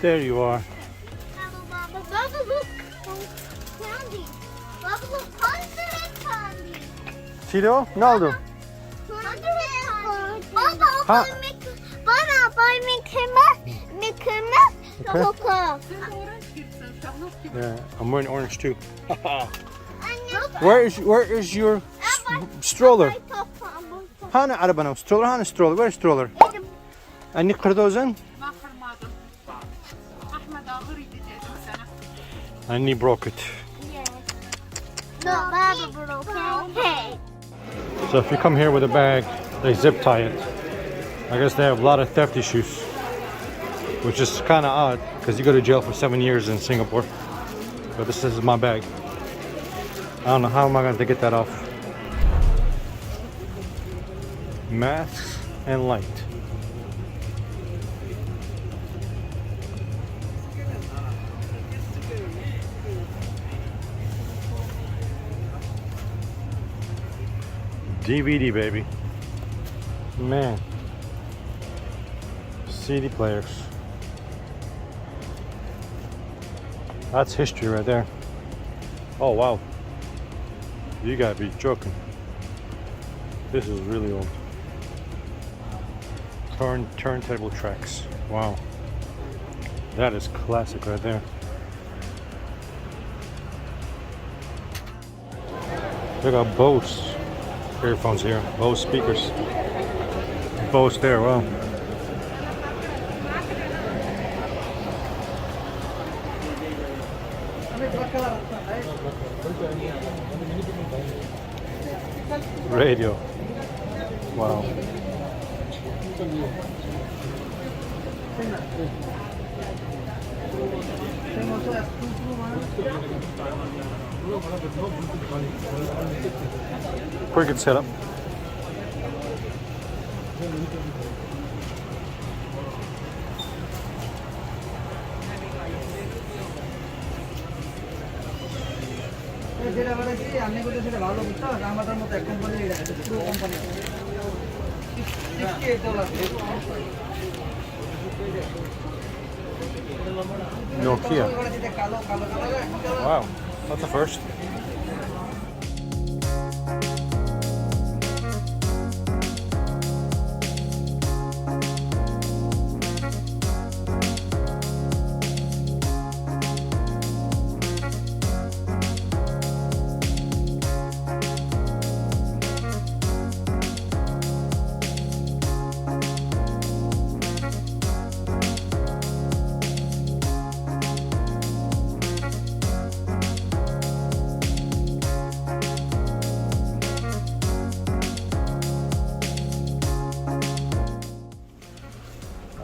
There you are. Baba, look. Candy. Baba, look. 100 candy. Tilo, ne oldu? 100 candy. Baba, Ha. bana buy Mickey Mouse. Okay. Coco. Yeah, I'm wearing orange too. Anne. Where is your stroller? Hani arabanın stroller? Hani stroller? Where is stroller? Anne kırdı o zaman. Anne broke it. No, Baba broke it. Hey. So if you come here with a bag, they zip tie it. I guess they have a lot of theft issues, which is kind of odd because you go to jail for 7 years in Singapore. But this is my bag. I don't know how am I going to get that off. Masks and light. DVD, baby. Man. CD players. That's history right there. Oh, wow. You gotta be joking. This is really old. Turntable tracks. Wow. That is classic right there. They got Bose earphones here. Bose speakers. Bose there, wow. Radio. Wow. Pretty good setup. Nokia. Wow, that's the first.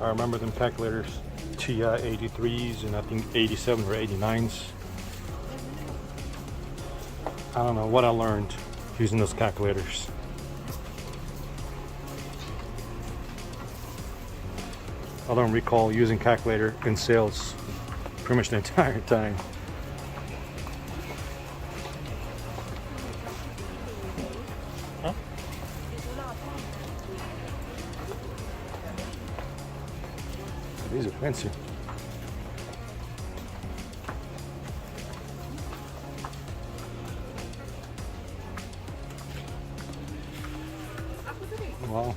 I remember them calculators, TI 83s and I think 87 or 89s. I don't know what I learned using those calculators. I don't recall using calculator in sales pretty much the entire time. Huh? These are fancy. Wow.